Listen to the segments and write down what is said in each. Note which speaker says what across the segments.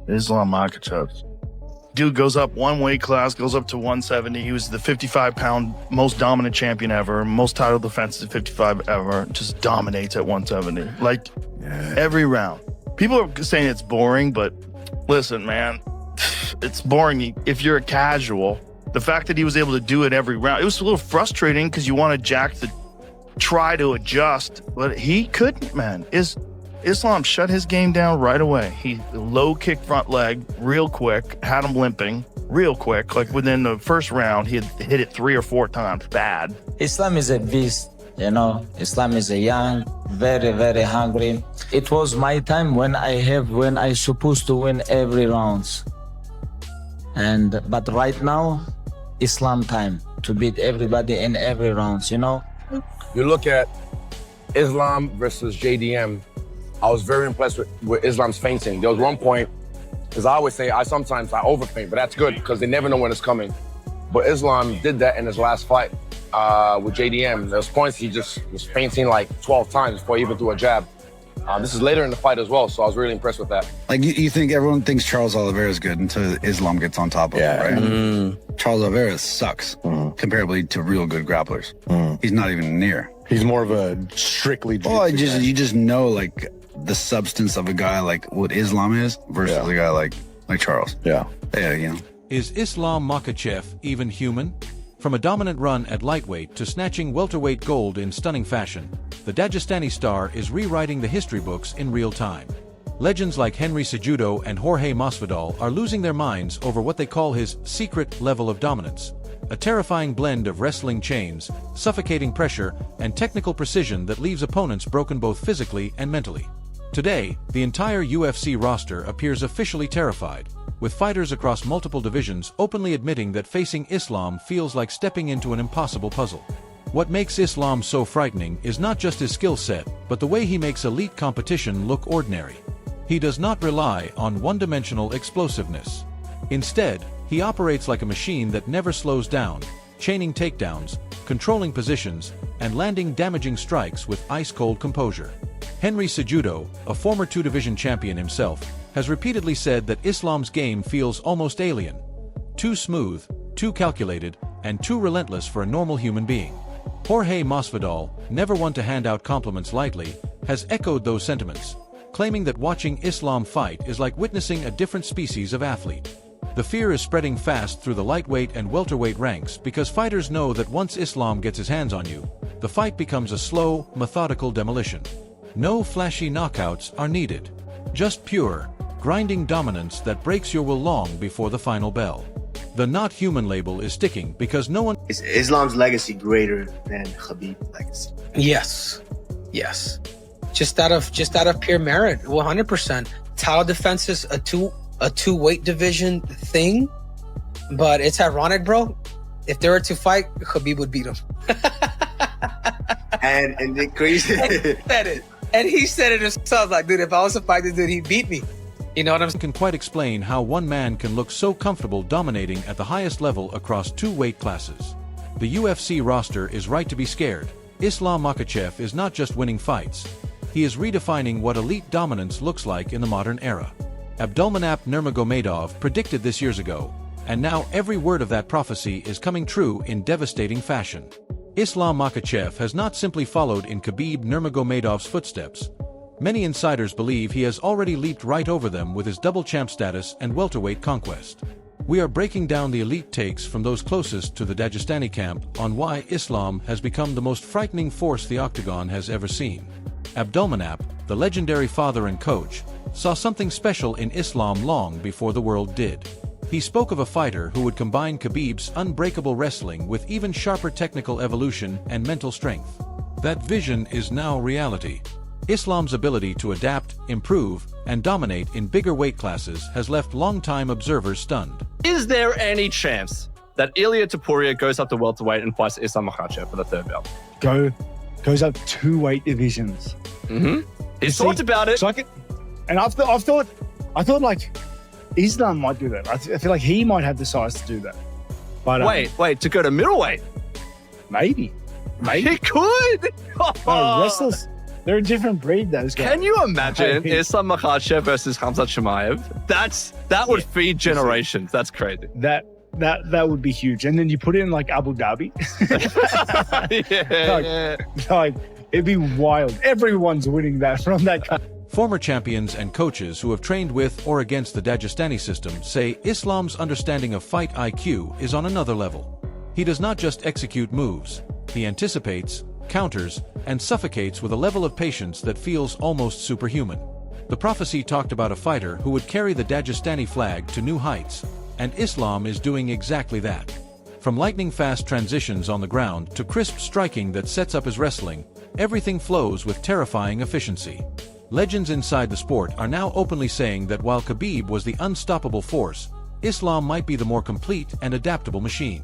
Speaker 1: Islam Makhachev. Dude goes up one weight class, goes up to 170. He was the 55-pound most dominant champion ever, most title defenses at 55 ever. Just dominates at 170. Like, every round. People are saying it's boring, but listen, man, it's boring if you're a casual. The fact that he was able to do it every round, it was a little frustrating because you wanted Jack to try to adjust, but he couldn't, man. Islam shut his game down right away. He low kick front leg real quick, had him limping real quick. Like within the first round, he had hit it 3 or 4 times bad.
Speaker 2: Islam is a beast, you know. Islam is a young, very, very hungry. It was my time when I supposed to win every rounds. But right now, Islam time to beat everybody in every rounds, you know.
Speaker 3: You look at Islam versus JDM. I was very impressed with Islam's feinting. There was one point, because I always say sometimes I overfeint, but that's good because they never know when it's coming. But Islam did that in his last fight with JDM. There was points he just was feinting like 12 times before he even threw a jab. This is later in the fight as well, so I was really impressed with that.
Speaker 4: Like you think everyone thinks Charles Oliveira is good until Islam gets on top of him, right? Charles Oliveira sucks comparably to real good grapplers. He's not even near.
Speaker 5: He's more of a strictly jiu-jitsu
Speaker 4: guy. You just know like the substance of a guy like what Islam is versus a guy like Charles. Yeah, you know.
Speaker 6: Is Islam Makhachev even human? From a dominant run at lightweight to snatching welterweight gold in stunning fashion, the Dagestani star is rewriting the history books in real time. Legends like Henry Cejudo and Jorge Masvidal are losing their minds over what they call his secret level of dominance, a terrifying blend of wrestling chains, suffocating pressure, and technical precision that leaves opponents broken both physically and mentally. Today, the entire UFC roster appears officially terrified, with fighters across multiple divisions openly admitting that facing Islam feels like stepping into an impossible puzzle. What makes Islam so frightening is not just his skill set, but the way he makes elite competition look ordinary. He does not rely on one-dimensional explosiveness. Instead, he operates like a machine that never slows down, chaining takedowns, controlling positions, and landing damaging strikes with ice-cold composure. Henry Cejudo, a former 2-division champion himself, has repeatedly said that Islam's game feels almost alien. Too smooth, too calculated, and too relentless for a normal human being. Jorge Masvidal, never one to hand out compliments lightly, has echoed those sentiments, claiming that watching Islam fight is like witnessing a different species of athlete. The fear is spreading fast through the lightweight and welterweight ranks because fighters know that once Islam gets his hands on you, the fight becomes a slow, methodical demolition. No flashy knockouts are needed. Just pure, grinding dominance that breaks your will long before the final bell. The not human label is sticking because no one...
Speaker 7: Is Islam's legacy greater than Khabib's legacy?
Speaker 8: Yes. Yes. Just out of pure merit, 100%. Title defense is a two weight division thing, but it's ironic, bro. If they were to fight, Khabib would beat him.
Speaker 7: and the crazy
Speaker 8: and he said it himself, like, dude, if I was to fight this dude, he'd beat me. You know what I'm saying?
Speaker 6: Can quite explain how one man can look so comfortable dominating at the highest level across 2 weight classes. The UFC roster is right to be scared. Islam Makhachev is not just winning fights. He is redefining what elite dominance looks like in the modern era. Abdulmanap Nurmagomedov predicted this years ago, and now every word of that prophecy is coming true in devastating fashion. Islam Makhachev has not simply followed in Khabib Nurmagomedov's footsteps. Many insiders believe he has already leaped right over them with his double champ status and welterweight conquest. We are breaking down the elite takes from those closest to the Dagestani camp on why Islam has become the most frightening force the octagon has ever seen. Abdulmanap, the legendary father and coach, saw something special in Islam long before the world did. He spoke of a fighter who would combine Khabib's unbreakable wrestling with even sharper technical evolution and mental strength. That vision is now reality. Islam's ability to adapt, improve, and dominate in bigger weight classes has left longtime observers stunned.
Speaker 9: Is there any chance that Ilia Topuria goes up to welterweight and fights Islam Makhachev for the 3rd belt?
Speaker 10: Goes up 2 weight divisions.
Speaker 9: He's talked about it.
Speaker 10: So I thought like Islam might do that. I feel like he might have the size to do that. But
Speaker 9: wait, to go to middleweight?
Speaker 10: Maybe.
Speaker 9: He could.
Speaker 10: No, They're a different breed, those guys.
Speaker 9: Can you imagine Islam Makhachev versus Khamzat Chimaev? That would feed generations. That's crazy.
Speaker 10: That would be huge. And then you put it in like Abu Dhabi. Like, it'd be wild. Everyone's winning that from that country.
Speaker 6: Former champions and coaches who have trained with or against the Dagestani system say Islam's understanding of fight IQ is on another level. He does not just execute moves, he anticipates, counters, and suffocates with a level of patience that feels almost superhuman. The prophecy talked about a fighter who would carry the Dagestani flag to new heights, and Islam is doing exactly that. From lightning-fast transitions on the ground to crisp striking that sets up his wrestling, everything flows with terrifying efficiency. Legends inside the sport are now openly saying that while Khabib was the unstoppable force, Islam might be the more complete and adaptable machine.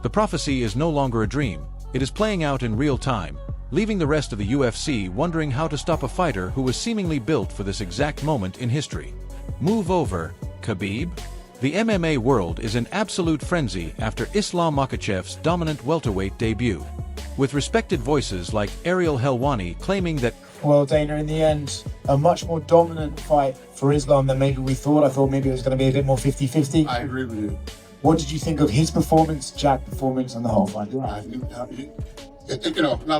Speaker 6: The prophecy is no longer a dream, it is playing out in real time, leaving the rest of the UFC wondering how to stop a fighter who was seemingly built for this exact moment in history. Move over, Khabib? The MMA world is in absolute frenzy after Islam Makhachev's dominant welterweight debut, with respected voices like Ariel Helwani claiming that,
Speaker 11: well, Dana, in the end, a much more dominant fight for Islam than maybe we thought. I thought maybe it was going to be a bit more 50-50.
Speaker 12: I agree with you.
Speaker 11: What did you think of his performance, Jack's performance, and the whole fight?
Speaker 12: Not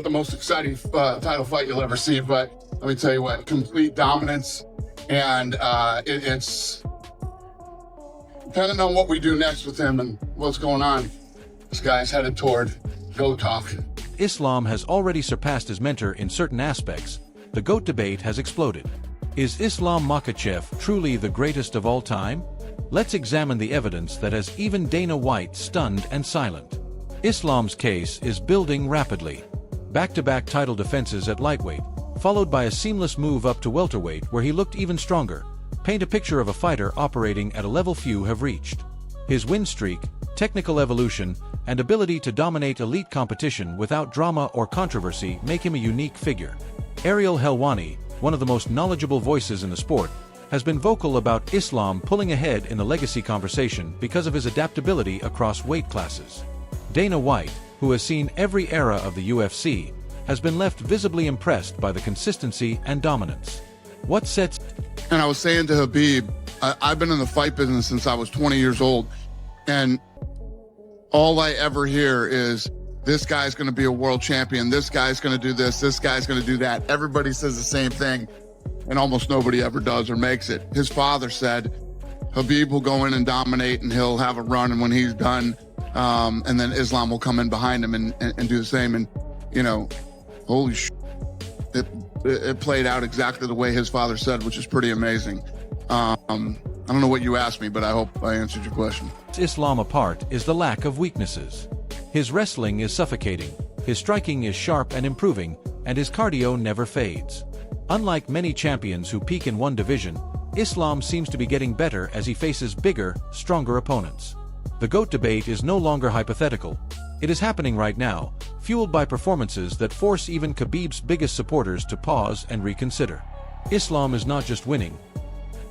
Speaker 12: the most exciting title fight you'll ever see, but let me tell you what, complete dominance, and it's depending on what we do next with him and what's going on, this guy's headed toward GOAT talk.
Speaker 6: Islam has already surpassed his mentor in certain aspects. The GOAT debate has exploded. Is Islam Makhachev truly the greatest of all time? Let's examine the evidence that has even Dana White stunned and silent. Islam's case is building rapidly. Back-to-back title defenses at lightweight, followed by a seamless move up to welterweight where he looked even stronger, paint a picture of a fighter operating at a level few have reached. His win streak, technical evolution, and ability to dominate elite competition without drama or controversy make him a unique figure. Ariel Helwani, one of the most knowledgeable voices in the sport, has been vocal about Islam pulling ahead in the legacy conversation because of his adaptability across weight classes. Dana White, who has seen every era of the UFC, has been left visibly impressed by the consistency and dominance. What sets...
Speaker 12: And I was saying to Khabib, I've been in the fight business since I was 20 years old, and all I ever hear is, this guy's going to be a world champion, this guy's going to do this guy's going to do that. Everybody says the same thing, and almost nobody ever does or makes it. His father said, Khabib will go in and dominate, and he'll have a run, and when he's done, and then Islam will come in behind him and do the same. And, you know, holy sh**, it played out exactly the way his father said, which is pretty amazing. I don't know what you asked me, but I hope I answered your question.
Speaker 6: Islam apart is the lack of weaknesses. His wrestling is suffocating, his striking is sharp and improving, and his cardio never fades. Unlike many champions who peak in one division, Islam seems to be getting better as he faces bigger, stronger opponents. The GOAT debate is no longer hypothetical. It is happening right now, fueled by performances that force even Khabib's biggest supporters to pause and reconsider. Islam is not just winning.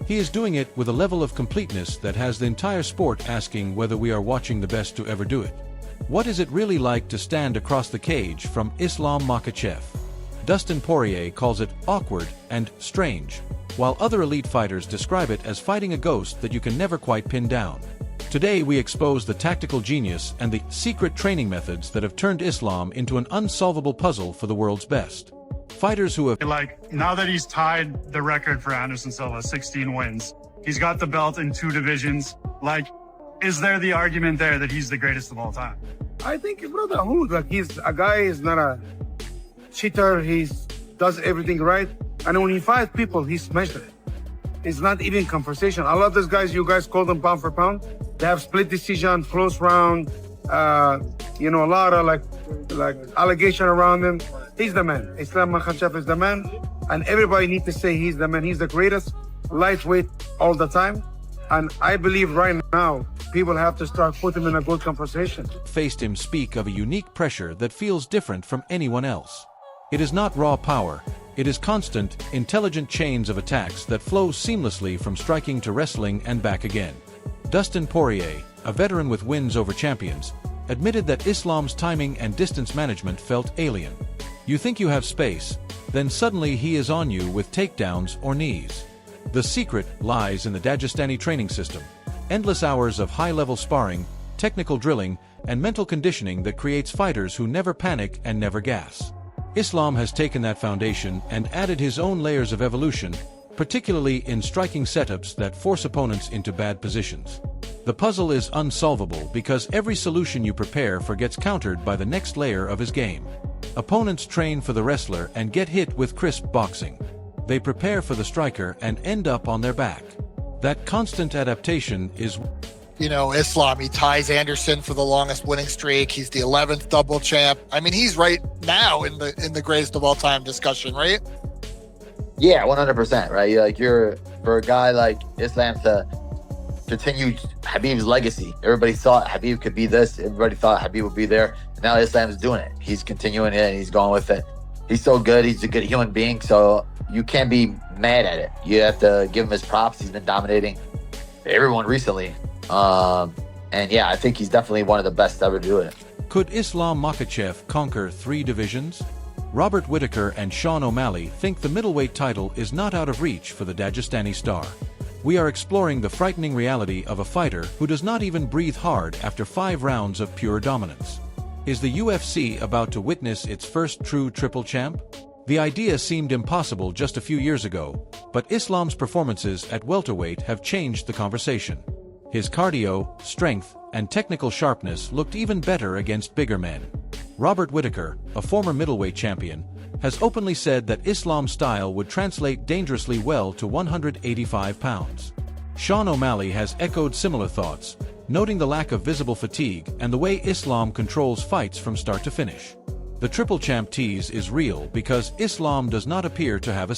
Speaker 6: He is doing it with a level of completeness that has the entire sport asking whether we are watching the best to ever do it. What is it really like to stand across the cage from Islam Makhachev? Dustin Poirier calls it awkward and strange, while other elite fighters describe it as fighting a ghost that you can never quite pin down. Today we expose the tactical genius and the secret training methods that have turned Islam into an unsolvable puzzle for the world's best. Fighters who have...
Speaker 13: Like, now that he's tied the record for Anderson Silva, 16 wins, he's got the belt in 2 divisions, like, is there the argument there that he's the greatest of all time?
Speaker 14: I think, brother, like, he's a guy, he's not a cheater, he does everything right, and when he fights people, he smashes it. It's not even conversation. A lot of those guys, you guys call them pound for pound, they have split decision, close round, you know, a lot of like allegation around him. He's the man. Islam Makhachev is the man, and everybody needs to say he's the man. He's the greatest lightweight all the time, and I believe right now people have to start putting him in a good conversation.
Speaker 6: Faced him speak of a unique pressure that feels different from anyone else. It is not raw power. It is constant, intelligent chains of attacks that flow seamlessly from striking to wrestling and back again. Dustin Poirier, a veteran with wins over champions, admitted that Islam's timing and distance management felt alien. You think you have space, Then suddenly he is on you with takedowns or knees. The secret lies in the Dagestani training system. Endless hours of high-level sparring, technical drilling, and mental conditioning that creates fighters who never panic and never gas. Islam has taken that foundation and added his own layers of evolution, particularly in striking setups that force opponents into bad positions. The puzzle is unsolvable because every solution you prepare for gets countered by the next layer of his game. Opponents train for the wrestler and get hit with crisp boxing. They prepare for the striker and end up on their back. That constant adaptation is...
Speaker 15: You know, Islam, he ties Anderson for the longest winning streak. He's the 11th double champ. I mean, he's right now in the greatest of all time discussion, right?
Speaker 16: Yeah, 100%, right? You're for a guy like Islam to continue Khabib's legacy. Everybody thought Khabib could be this. Everybody thought Khabib would be there. And now Islam's doing it. He's continuing it and he's going with it. He's so good. He's a good human being. So you can't be mad at it. You have to give him his props. He's been dominating everyone recently. And yeah, I think he's definitely one of the best ever to do it.
Speaker 6: Could Islam Makhachev conquer 3 divisions? Robert Whittaker and Sean O'Malley think the middleweight title is not out of reach for the Dagestani star. We are exploring the frightening reality of a fighter who does not even breathe hard after 5 rounds of pure dominance. Is the UFC about to witness its first true triple champ? The idea seemed impossible just a few years ago, but Islam's performances at welterweight have changed the conversation. His cardio, strength, and technical sharpness looked even better against bigger men. Robert Whittaker, a former middleweight champion, has openly said that Islam's style would translate dangerously well to 185 pounds. Sean O'Malley has echoed similar thoughts, noting the lack of visible fatigue and the way Islam controls fights from start to finish. The triple champ tease is real because Islam does not appear to have a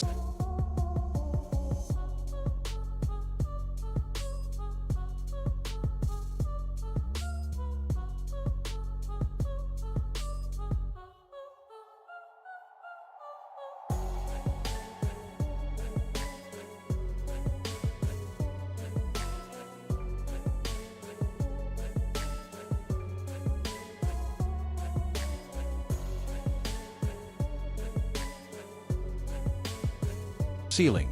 Speaker 6: ceiling.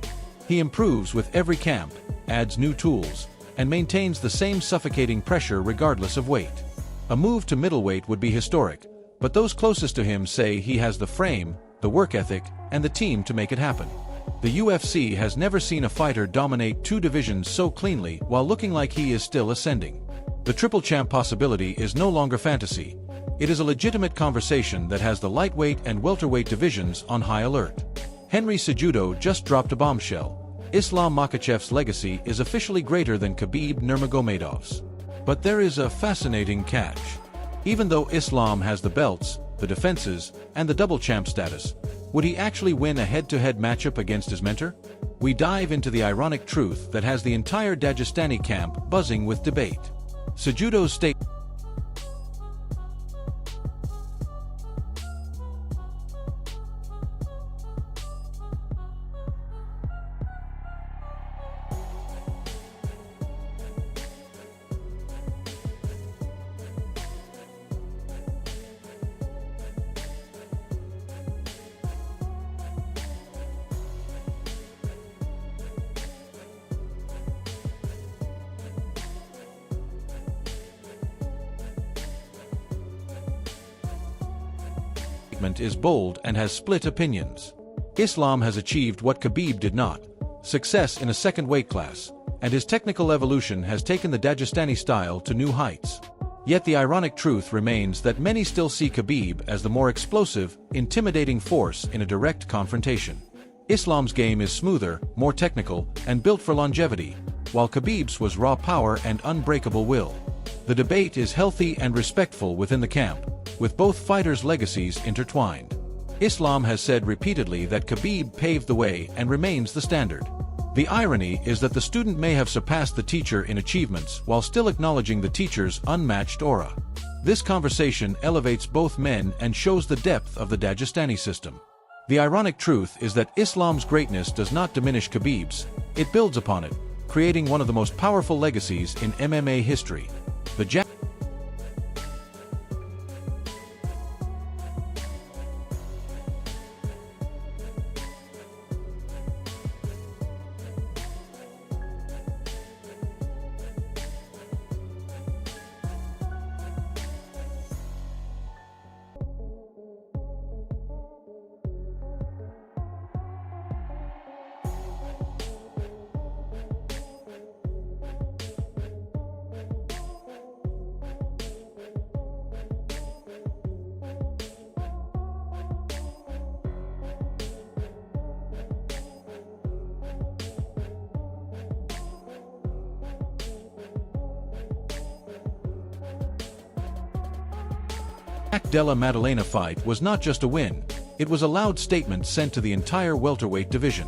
Speaker 6: He improves with every camp, adds new tools, and maintains the same suffocating pressure regardless of weight. A move to middleweight would be historic, but those closest to him say he has the frame, the work ethic, and the team to make it happen. The UFC has never seen a fighter dominate 2 divisions so cleanly while looking like he is still ascending. The triple champ possibility is no longer fantasy. It is a legitimate conversation that has the lightweight and welterweight divisions on high alert. Henry Cejudo just dropped a bombshell. Islam Makhachev's legacy is officially greater than Khabib Nurmagomedov's. But there is a fascinating catch. Even though Islam has the belts, the defenses, and the double champ status, would he actually win a head-to-head matchup against his mentor? We dive into the ironic truth that has the entire Dagestani camp buzzing with debate. Cejudo's statement is bold and has split opinions. Islam has achieved what Khabib did not, success in a second weight class, and his technical evolution has taken the Dagestani style to new heights. Yet the ironic truth remains that many still see Khabib as the more explosive, intimidating force in a direct confrontation. Islam's game is smoother, more technical, and built for longevity, while Khabib's was raw power and unbreakable will. The debate is healthy and respectful within the camp, with both fighters' legacies intertwined. Islam has said repeatedly that Khabib paved the way and remains the standard. The irony is that the student may have surpassed the teacher in achievements while still acknowledging the teacher's unmatched aura. This conversation elevates both men and shows the depth of the Dagestani system. The ironic truth is that Islam's greatness does not diminish Khabib's, it builds upon it, creating one of the most powerful legacies in MMA history. The Della Maddalena fight was not just a win, it was a loud statement sent to the entire welterweight division.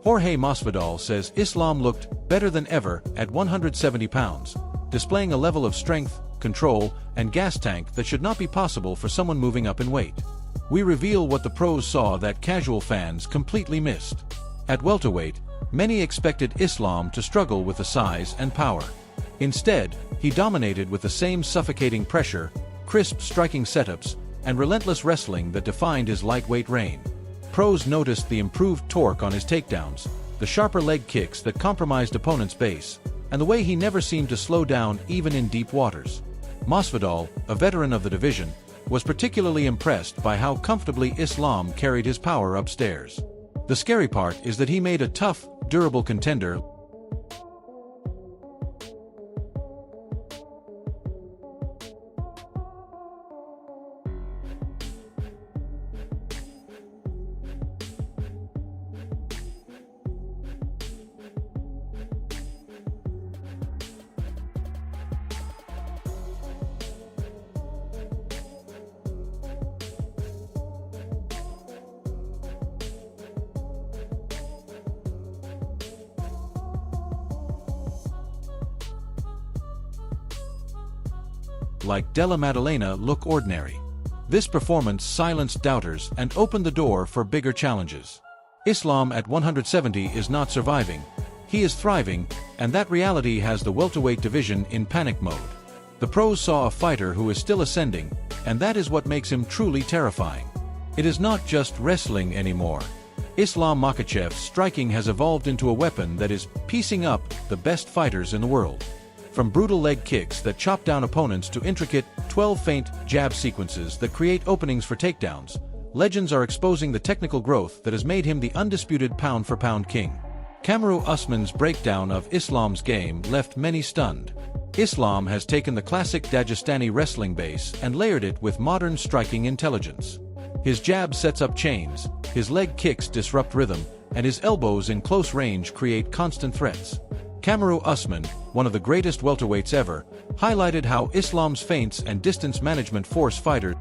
Speaker 6: Jorge Masvidal says Islam looked better than ever at 170 pounds, displaying a level of strength, control, and gas tank that should not be possible for someone moving up in weight. We reveal what the pros saw that casual fans completely missed. At welterweight, many expected Islam to struggle with the size and power. Instead, he dominated with the same suffocating pressure, crisp striking setups, and relentless wrestling that defined his lightweight reign. Pros noticed the improved torque on his takedowns, the sharper leg kicks that compromised opponents' base, and the way he never seemed to slow down even in deep waters. Masvidal, a veteran of the division, was particularly impressed by how comfortably Islam carried his power upstairs. The scary part is that he made a tough, durable contender like Della Maddalena look ordinary. This performance silenced doubters and opened the door for bigger challenges. Islam at 170 is not surviving, he is thriving, and that reality has the welterweight division in panic mode. The pros saw a fighter who is still ascending, and that is what makes him truly terrifying. It is not just wrestling anymore. Islam Makhachev's striking has evolved into a weapon that is piecing up the best fighters in the world. From brutal leg kicks that chop down opponents to intricate 12-feint jab sequences that create openings for takedowns, legends are exposing the technical growth that has made him the undisputed pound-for-pound king. Kamaru Usman's breakdown of Islam's game left many stunned. Islam has taken the classic Dagestani wrestling base and layered it with modern striking intelligence. His jab sets up chains, his leg kicks disrupt rhythm, and his elbows in close range create constant threats. Kamaru Usman, one of the greatest welterweights ever, highlighted how Islam's feints and distance management force fighters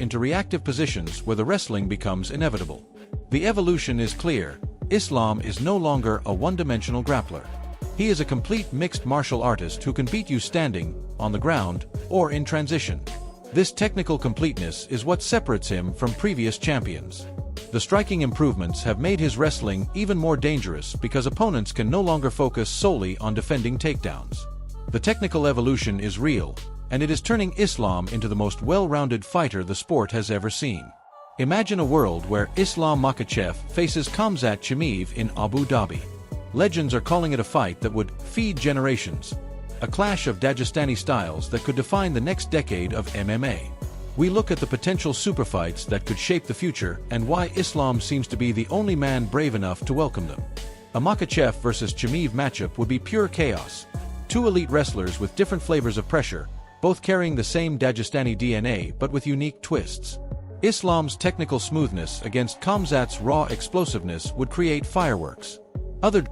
Speaker 6: into reactive positions where the wrestling becomes inevitable. The evolution is clear. Islam is no longer a one-dimensional grappler. He is a complete mixed martial artist who can beat you standing, on the ground, or in transition. This technical completeness is what separates him from previous champions. The striking improvements have made his wrestling even more dangerous because opponents can no longer focus solely on defending takedowns. The technical evolution is real, and it is turning Islam into the most well-rounded fighter the sport has ever seen. Imagine a world where Islam Makhachev faces Khamzat Chimaev in Abu Dhabi. Legends are calling it a fight that would feed generations, a clash of Dagestani styles that could define the next decade of MMA. We look at the potential superfights that could shape the future and why Islam seems to be the only man brave enough to welcome them. A Makhachev versus Chimaev matchup would be pure chaos. Two elite wrestlers with different flavors of pressure, both carrying the same Dagestani DNA but with unique twists. Islam's technical smoothness against Khamzat's raw explosiveness would create fireworks. Other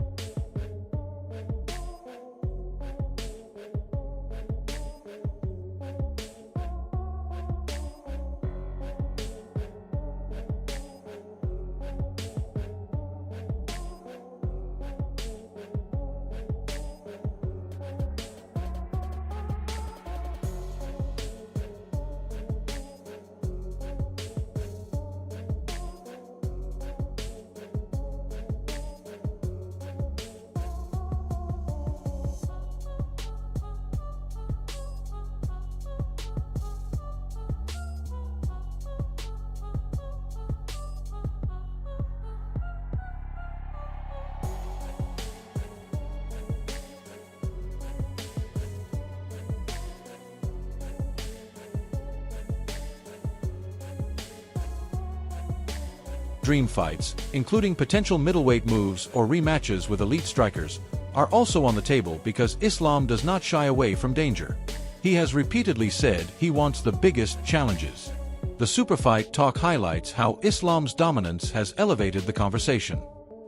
Speaker 6: dream fights, including potential middleweight moves or rematches with elite strikers, are also on the table because Islam does not shy away from danger. He has repeatedly said he wants the biggest challenges. The Superfight Talk highlights how Islam's dominance has elevated the conversation.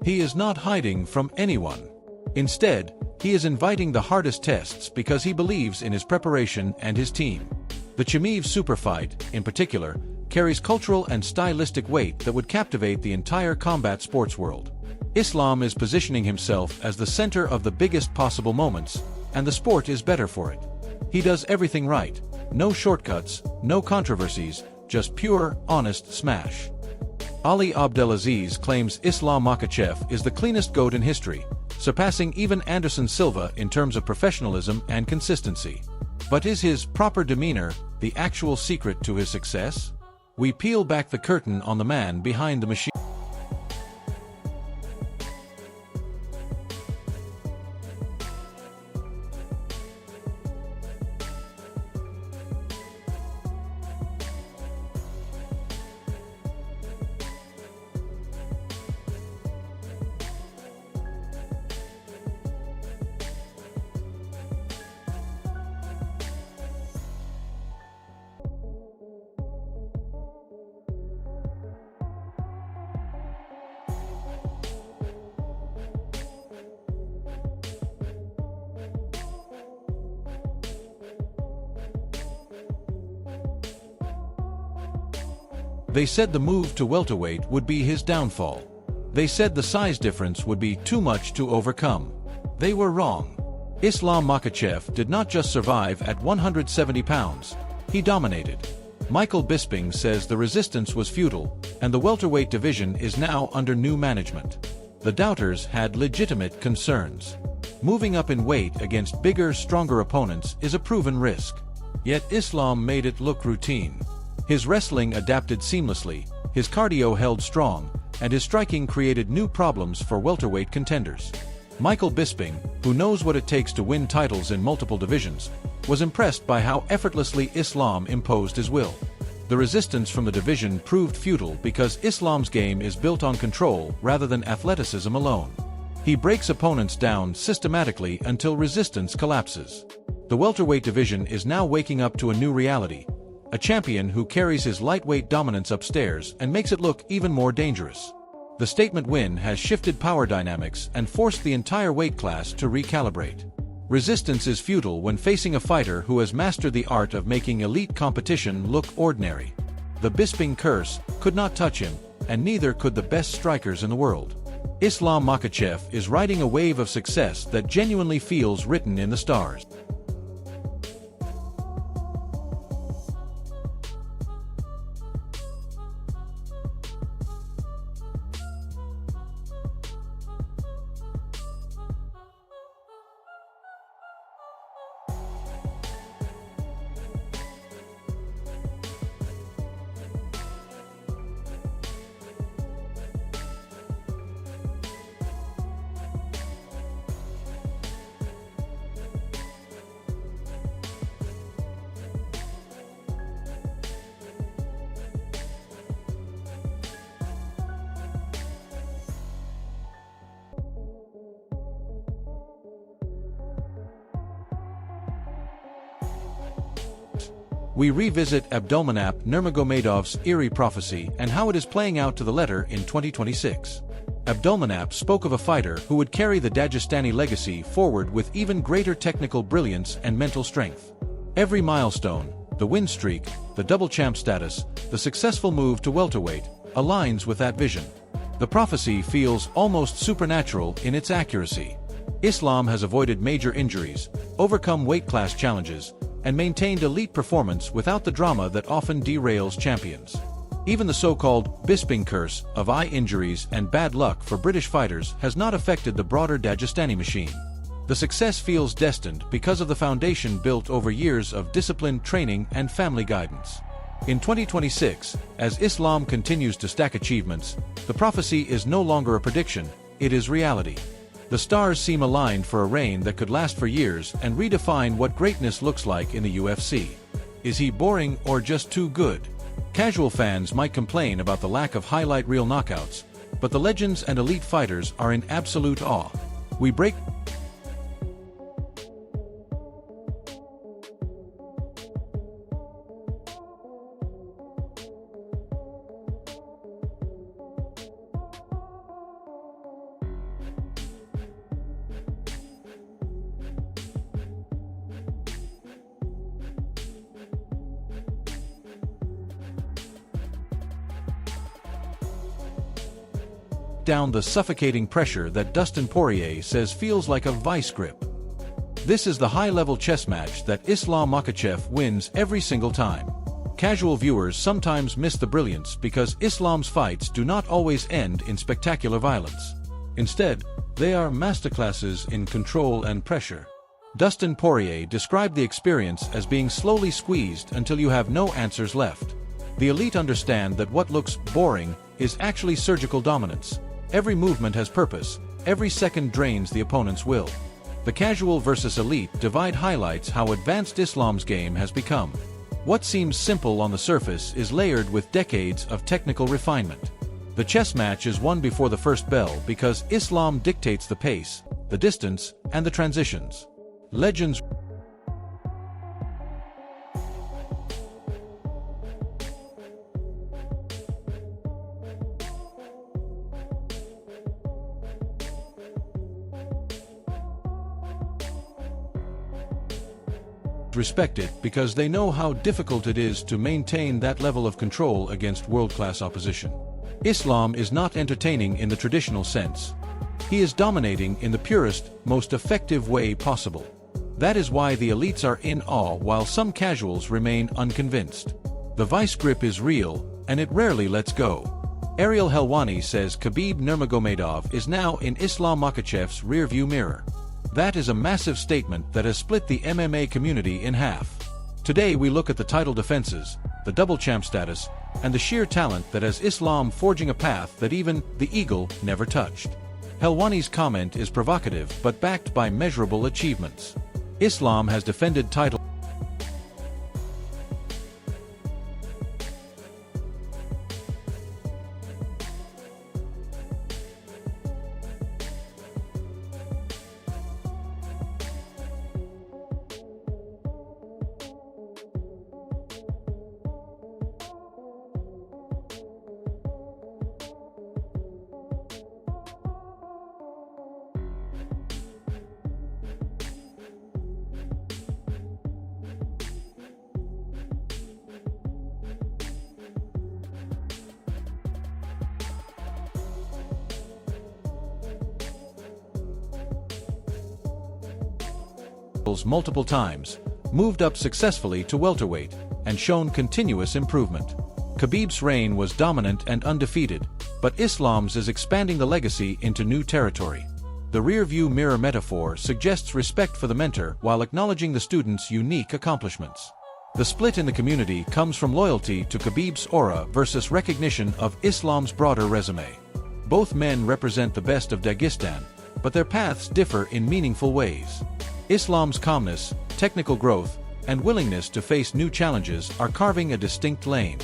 Speaker 6: He is not hiding from anyone. Instead, he is inviting the hardest tests because he believes in his preparation and his team. The Chimaev Superfight, in particular, carries cultural and stylistic weight that would captivate the entire combat sports world. Islam is positioning himself as the center of the biggest possible moments, and the sport is better for it. He does everything right. No shortcuts, no controversies, just pure, honest smash. Ali Abdelaziz claims Islam Makhachev is the cleanest GOAT in history, surpassing even Anderson Silva in terms of professionalism and consistency. But is his proper demeanor the actual secret to his success? We peel back the curtain on the man behind the machine. They said the move to welterweight would be his downfall. They said the size difference would be too much to overcome. They were wrong. Islam Makhachev did not just survive at 170 pounds, he dominated. Michael Bisping says the resistance was futile, and the welterweight division is now under new management. The doubters had legitimate concerns. Moving up in weight against bigger, stronger opponents is a proven risk. Yet Islam made it look routine. His wrestling adapted seamlessly, his cardio held strong, and his striking created new problems for welterweight contenders. Michael Bisping, who knows what it takes to win titles in multiple divisions, was impressed by how effortlessly Islam imposed his will. The resistance from the division proved futile because Islam's game is built on control rather than athleticism alone. He breaks opponents down systematically until resistance collapses. The welterweight division is now waking up to a new reality, a champion who carries his lightweight dominance upstairs and makes it look even more dangerous. The statement win has shifted power dynamics and forced the entire weight class to recalibrate. Resistance is futile when facing a fighter who has mastered the art of making elite competition look ordinary. The Bisping curse could not touch him, and neither could the best strikers in the world. Islam Makhachev is riding a wave of success that genuinely feels written in the stars. We revisit Abdulmanap Nurmagomedov's eerie prophecy and how it is playing out to the letter in 2026. Abdulmanap spoke of a fighter who would carry the Dagestani legacy forward with even greater technical brilliance and mental strength. Every milestone, the win streak, the double champ status, the successful move to welterweight, aligns with that vision. The prophecy feels almost supernatural in its accuracy. Islam has avoided major injuries, overcome weight class challenges, and maintained elite performance without the drama that often derails champions. Even the so-called Bisping curse of eye injuries and bad luck for British fighters has not affected the broader Dagestani machine. The success feels destined because of the foundation built over years of disciplined training and family guidance. In 2026, as Islam continues to stack achievements, the prophecy is no longer a prediction, it is reality. The stars seem aligned for a reign that could last for years and redefine what greatness looks like in the UFC. Is he boring or just too good? Casual fans might complain about the lack of highlight reel knockouts, but the legends and elite fighters are in absolute awe. We break down the suffocating pressure that Dustin Poirier says feels like a vice grip. This is the high-level chess match that Islam Makhachev wins every single time. Casual viewers sometimes miss the brilliance because Islam's fights do not always end in spectacular violence. Instead, they are masterclasses in control and pressure. Dustin Poirier described the experience as being slowly squeezed until you have no answers left. The elite understand that what looks boring is actually surgical dominance. Every movement has purpose, every second drains the opponent's will. The casual versus elite divide highlights how advanced Islam's game has become. What seems simple on the surface is layered with decades of technical refinement. The chess match is won before the first bell because Islam dictates the pace, the distance, and the transitions. Legends respect it because they know how difficult it is to maintain that level of control against world-class opposition. Islam is not entertaining in the traditional sense. He is dominating in the purest, most effective way possible. That is why the elites are in awe while some casuals remain unconvinced. The vice grip is real, and it rarely lets go. Ariel Helwani says Khabib Nurmagomedov is now in Islam Makhachev's rearview mirror. That is a massive statement that has split the MMA community in half. Today we look at the title defenses, the double champ status, and the sheer talent that has Islam forging a path that even the Eagle never touched. Helwani's comment is provocative but backed by measurable achievements. Islam has defended title multiple times, moved up successfully to welterweight, and shown continuous improvement. Khabib's reign was dominant and undefeated, but Islam's is expanding the legacy into new territory. The rear-view mirror metaphor suggests respect for the mentor while acknowledging the student's unique accomplishments. The split in the community comes from loyalty to Khabib's aura versus recognition of Islam's broader resume. Both men represent the best of Dagestan, but their paths differ in meaningful ways. Islam's calmness, technical growth, and willingness to face new challenges are carving a distinct lane.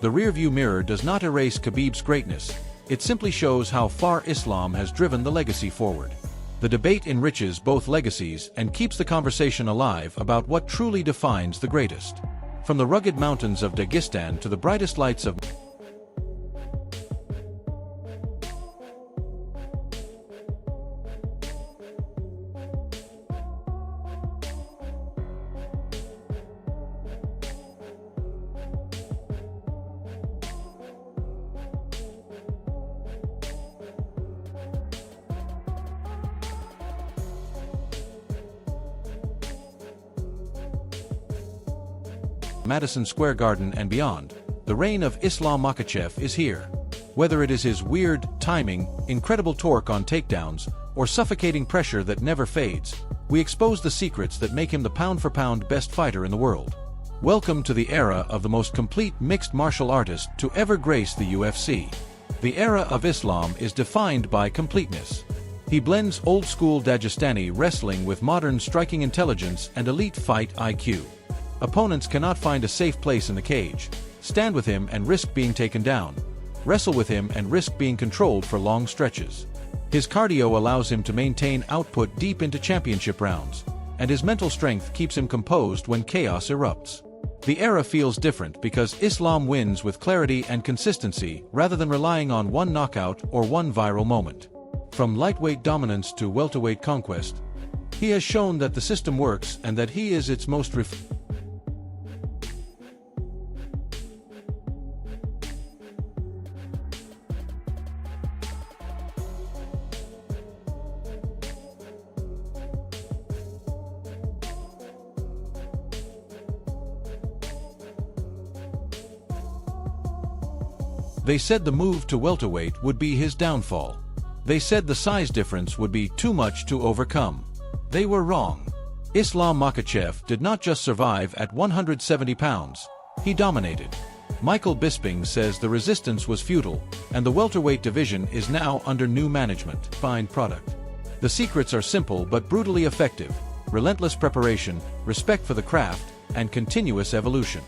Speaker 6: The rearview mirror does not erase Khabib's greatness, it simply shows how far Islam has driven the legacy forward. The debate enriches both legacies and keeps the conversation alive about what truly defines the greatest. From the rugged mountains of Dagestan to the brightest lights of Madison Square Garden and beyond, the reign of Islam Makhachev is here. Whether it is his weird timing, incredible torque on takedowns, or suffocating pressure that never fades, we expose the secrets that make him the pound-for-pound best fighter in the world. Welcome to the era of the most complete mixed martial artist to ever grace the UFC. The era of Islam is defined by completeness. He blends old-school Dagestani wrestling with modern striking intelligence and elite fight IQ. Opponents cannot find a safe place in the cage. stand with him and risk being taken down, wrestle with him and risk being controlled for long stretches. His cardio allows him to maintain output deep into championship rounds, and his mental strength keeps him composed when chaos erupts. The era feels different because Islam wins with clarity and consistency rather than relying on one knockout or one viral moment. From lightweight dominance to welterweight conquest, he has shown that the system works and that he is its most They said the move to welterweight would be his downfall. They said the size difference would be too much to overcome. They were wrong. Islam Makhachev did not just survive at 170 pounds, he dominated. Michael Bisping says the resistance was futile, and the welterweight division is now under new management. Fine product. The secrets are simple but brutally effective: relentless preparation, respect for the craft, and continuous evolution.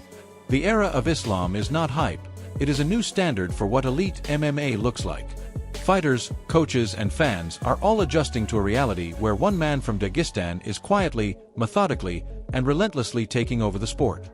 Speaker 6: The era of Islam is not hype. It is a new standard for what elite MMA looks like. Fighters, coaches, and fans are all adjusting to a reality where one man from Dagestan is quietly, methodically, and relentlessly taking over the sport.